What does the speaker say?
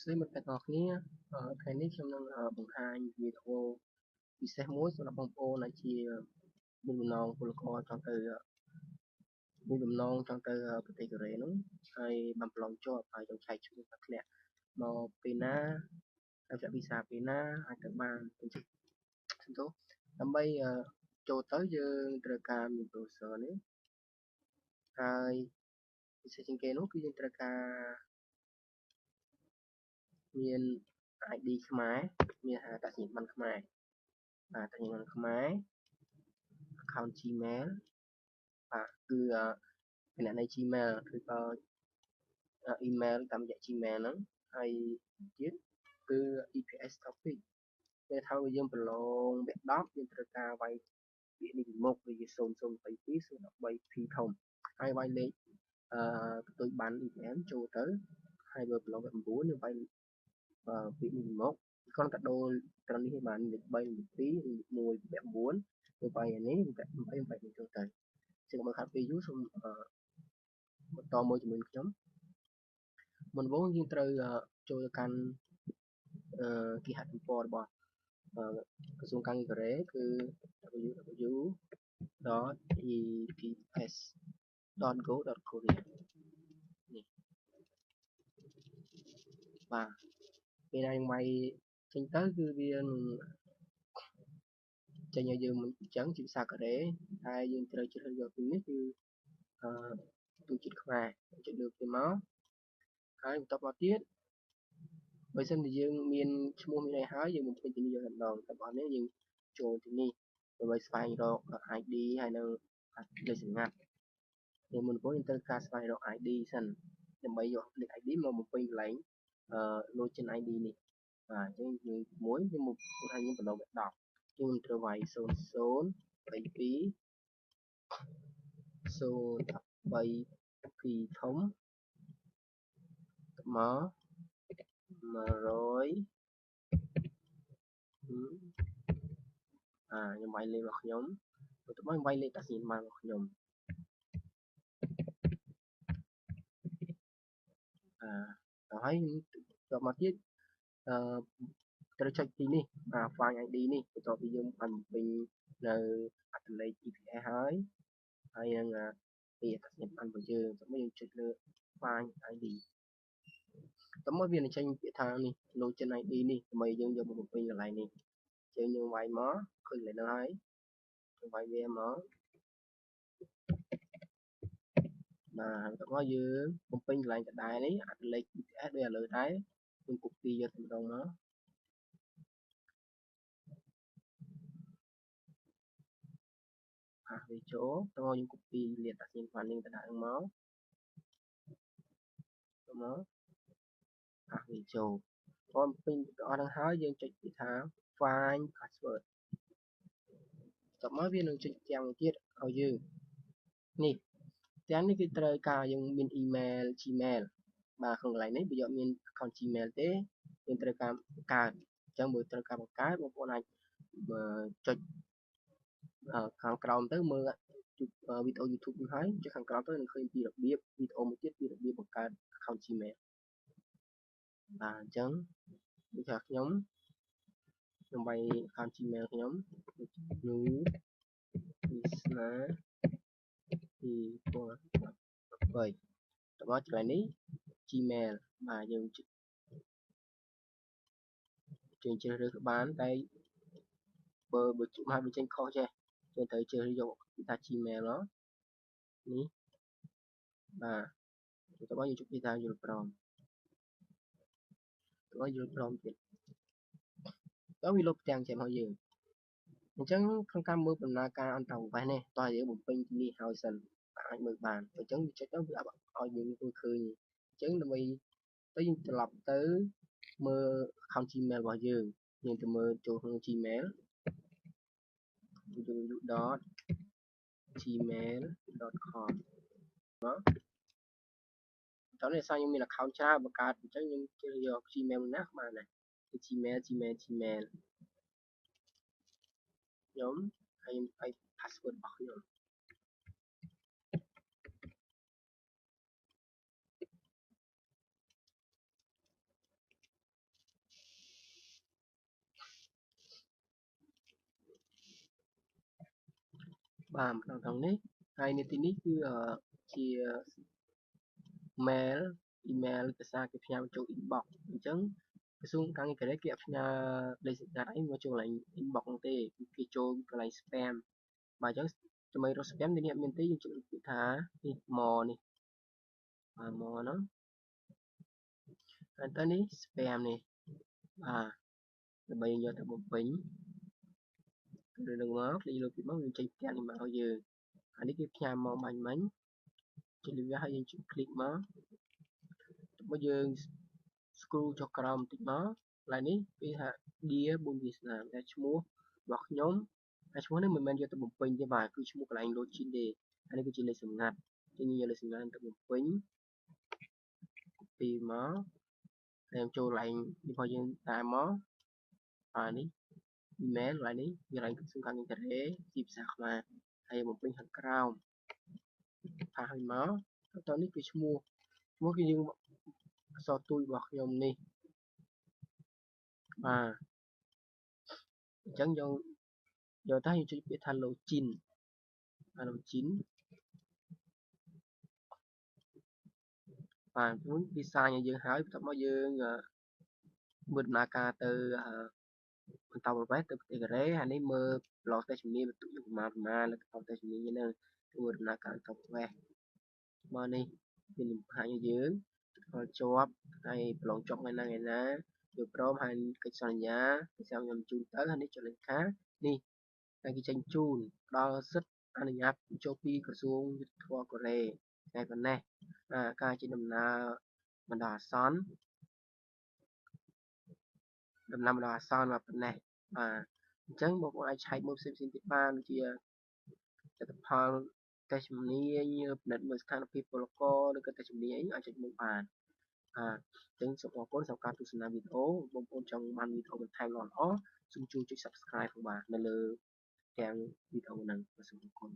ស្ដីមិត្តភក្តិទាំងអស់គ្នាថ្ងៃនេះខ្ញុំនឹងបង្ហាញវីដេអូពិសេសមួយសម្រាប់បងប្អូនដែលជាមានបំណងពលករចង់ទៅមានបំណងចង់ទៅប្រទេសកូរ៉េនោះហើយបានប្រឡងជាប់ហើយចង់ឆែកឈ្មោះធ្លាក់មកពេលណាហើយចាក់វីសាពេលណាអាចទៅបានអញ្ចឹងសំទោសដើម្បីចូលទៅយើងត្រូវការមាន browser នេះហើយពិសេសជាងគេនោះគឺយើងត្រូវការមាន ID ខ្មែរមានហៅតាសញ្ញាប័ណ្ណខ្មែរតាសញ្ញាប័ណ្ណខ្មែរ account Gmail បាទគឺគណនី Gmail គឺemail តាមរយៈ Gmail ហ្នឹងហើយទៀតគឺ EPS topic ពេលថាយើងប្រឡងវគ្គ10យើងត្រូវការវាយពាក្យនេះពីមុខគឺ0022 013 P ធំហើយវាយលេខទទួលបាន EPN ចូលទៅហើយបើប្រឡងវគ្គ9យើងវាយពាក្យនេះពីមុខគ្រាន់តែដូរត្រឹមនេះឲ្យបានលេខ3លេខ2លេខ1វគ្គ9ទៅវាយអានេះវគ្គ8វាយនេះចូលទៅជាងបើខាត់ពេលយូរសូមបន្តមួយជាមួយខ្ញុំមុនដំបូងយើងត្រូវចូលទៅកាន់គេហទំព័ររបស់ក្រសួងការងារកូរ៉េគឺ www.eps.go.korea នេះបាទពេលណាយើងវាយចេញទៅគឺវានឹងចេញឲ្យយើងមិនអញ្ចឹងជាភាសាកូរ៉េហើយយើងត្រូវជ្រើសរើសយកពីនេះគឺទូជាតិខ្មែរចុចលើពីមកហើយបន្តមកទៀតបើសិនជាយើងមានឈ្មោះមានអីហើយយើងបំពេញទីនេះយកម្ដងតែបើនេះយើងចូលទីនេះដើម្បីស្វែងរក ID ហើយនៅលេខសម្ងាត់យើងមុនយើងត្រូវការស្វែងរក ID សិនដើម្បីយកលេខ ID មកបំពេញកន្លែងlogin ID នេះបាទអញ្ចឹងយើងមួយខ្ញុំមកឲ្យយើងបន្តវគ្គ10យើងត្រូវវាយ0032 013 P ធំមក100ខ្ញុំវាយលេខរបស់ខ្ញុំបន្ទាប់មកខ្ញុំវាយលេខតាសញ្ញាប័ណ្ណរបស់ខ្ញុំដល់ហើយខ្ញុំមកទៀតត្រូវចុចទីនេះfind ID នេះបន្ទាប់ពីយើងបានបំពេញនៅអត្ថលេខ EPS ហើយនឹងពីតាសញ្ញាប័ណ្ណរបស់យើងបន្ទាប់មកយើងចុចលើ find ID តើមកវានឹងចេញពាក្យថានេះ login ID នេះដើម្បីយើងយកមកបំពេញកន្លែងនេះអញ្ចឹងយើងវាយមកឃើញកន្លែងហ្នឹងហើយយើងវាយវាមកបាទបន្ទាប់មកយើងបំពេញកន្លែងដដែលនេះអត្ថលេខ EPS ដូចឥឡូវដែរយើង copy យកទៅម្ដងមកវាចូលតោះយើង copy លាតតាសញ្ញាប័ណ្ណនេះទៅដាក់មកវាចូលព្រមពេញអស់ហ្នឹងហើយយើងចុចពីថា find password តមកវានឹងចុចទាំងទៀតឲ្យយើងនេះទាំងនេះគឺត្រូវការយើងមាន email Gmail បាទក្នុងកន្លែងនេះបើយកមាន account Gmail ទេយើងត្រូវការបង្កើតអញ្ចឹងបើត្រូវការបង្កើតបងប្អូនអាចចុចខាងក្រោមទៅមើលវីដេអូ YouTube នេះហើយចុចខាងក្រោមទៅនឹងឃើញពីរបៀបវីដេអូមួយទៀតពីរបៀបបង្កើត account Gmail បាទអញ្ចឹងដូចថាខ្ញុំវាយ account Gmail ខ្ញុំnew វាសនា2013តើមកកន្លែងនេះ Gmail បាទយើងជ្រើសរើសបានតែបើជួបមកវាចេញខុសចេះយើងត្រូវជ្រើសយកពីថា Gmail នេះបាទតើមកយើងចុចពីថាយល់ព្រមតើយល់ព្រមទៀតតើវាលុបទាំងចេញមកយើងអញ្ចឹងក្នុងការមើលដំណើរការអន្តរវេសនេះតើយើងបំពេញទីនេះហើយសិនអាចមើលបានអញ្ចឹងវាចុចទៅវាឲ្យយើងមើលឃើញអញ្ចឹងដើម្បីទៅយើងត្រឡប់ទៅមើល account Gmail របស់យើងទៅមើលចូលក្នុង Gmail www.gmail.com មកតើនេះសារយើងមាន account ច្រើនបង្កើតអញ្ចឹងយើងជ្រើសយក Gmail ណាបានដែរ Gmail ខ្ញុំហើយ password របស់ខ្ញុំ បាទក្នុងនេះហើយនីតិនេះគឺជា mail email ភាសាគេផ្ញើចូល inbox អញ្ចឹងក្រសួងការងារកូរ៉េគេអត់ផ្ញើលេខសម្ងាត់អីមកចូលកន្លែង inbox នោះទេគេចូលកន្លែង spam បាទអញ្ចឹងដើម្បីរក spam នេះអត់មានទេយើងចុចពាក្យថានេះ more នេះបាទ more ហ្នឹងហើយទៅនេះ spam នេះបាទដើម្បីយកទៅបំពេញឬនឹងមកលេខលើពីមកយើងចេញផ្ទះនេះមកឲ្យយើងអានេះគេផ្ញើមកបាញ់មិញចុចលើវាហើយយើងចុច click មកមកយើង scroll ចុះក្រោមបន្តិចមកកន្លែងនេះគេថា Dear ប៊ុនវាសនាតែឈ្មោះរបស់ខ្ញុំតែឈ្មោះនេះមិនមែនយកទៅបំពេញទេបាទគឺឈ្មោះកន្លែង login ទេអានេះគឺជាលេខសម្ងាត់យើងយកលេខសម្ងាត់ទៅបំពេញពីមកហើយចូលកន្លែងនេះរបស់យើងតាមមកហើយនេះ email កន្លែងនេះវាកន្លែងក្រសួងការងារកូរ៉េជាភាសាខ្មែរហើយបំពេញខាងក្រោមផាសឲ្យមកតោះនេះគឺឈ្មោះគឺយើងអក្សរទូចរបស់ខ្ញុំនេះបាទអញ្ចឹងយកទៅយើងចុចពាក្យថា login បាទ login បាទមួយវាសាញឲ្យយើងហើយបន្ទាប់មកយើងធ្វើដំណើរការទៅបន្តប្រវេសទៅប្រទេសកូរ៉េហើយនេះមើលប្លុកតេស្តជំនាញបន្ទុកយើងប្រមាណលើប្លុកតេស្តជំនាញហ្នឹងធ្វើដំណើរការបន្តប្រវេសមកនេះវានឹងបង្ហាញឲ្យយើងជាប់ហើយប្រឡងជាប់ថ្ងៃណាយល់ព្រមហើយកិច្ចសន្យាគេចាំខ្ញុំជូនទៅហើយនេះចុចលេខនេះតែគេចេញជូនផ្ដល់សិទ្ធិអនុញ្ញាតចូលពីក្រសួងយុទ្ធភ័ពកូរ៉េតែប៉ុណ្ណេះការជិះដំណើរបណ្ដោះអាសន្នបណ្ដោះអាសន្នមកប៉ុណ្ណេះបាទអញ្ចឹងបងប្អូនអាចឆែកមើលផ្សេងៗទៀតបានដូចជាលទ្ធផលតេស្តជំនាញពិនិត្យមើលស្ថានភាពពលករឬក៏តេស្តជំនាញអីអាចចុចមើលបានអញ្ចឹងសូមអរគុណសម្រាប់ការទស្សនាវីដេអូបងប្អូនចង់បានវីដេអូបន្ថែមល្អៗសូមជួយចុច Subscribe ផងបាទនៅលើទាំងវីដេអូហ្នឹងសូមអរគុណ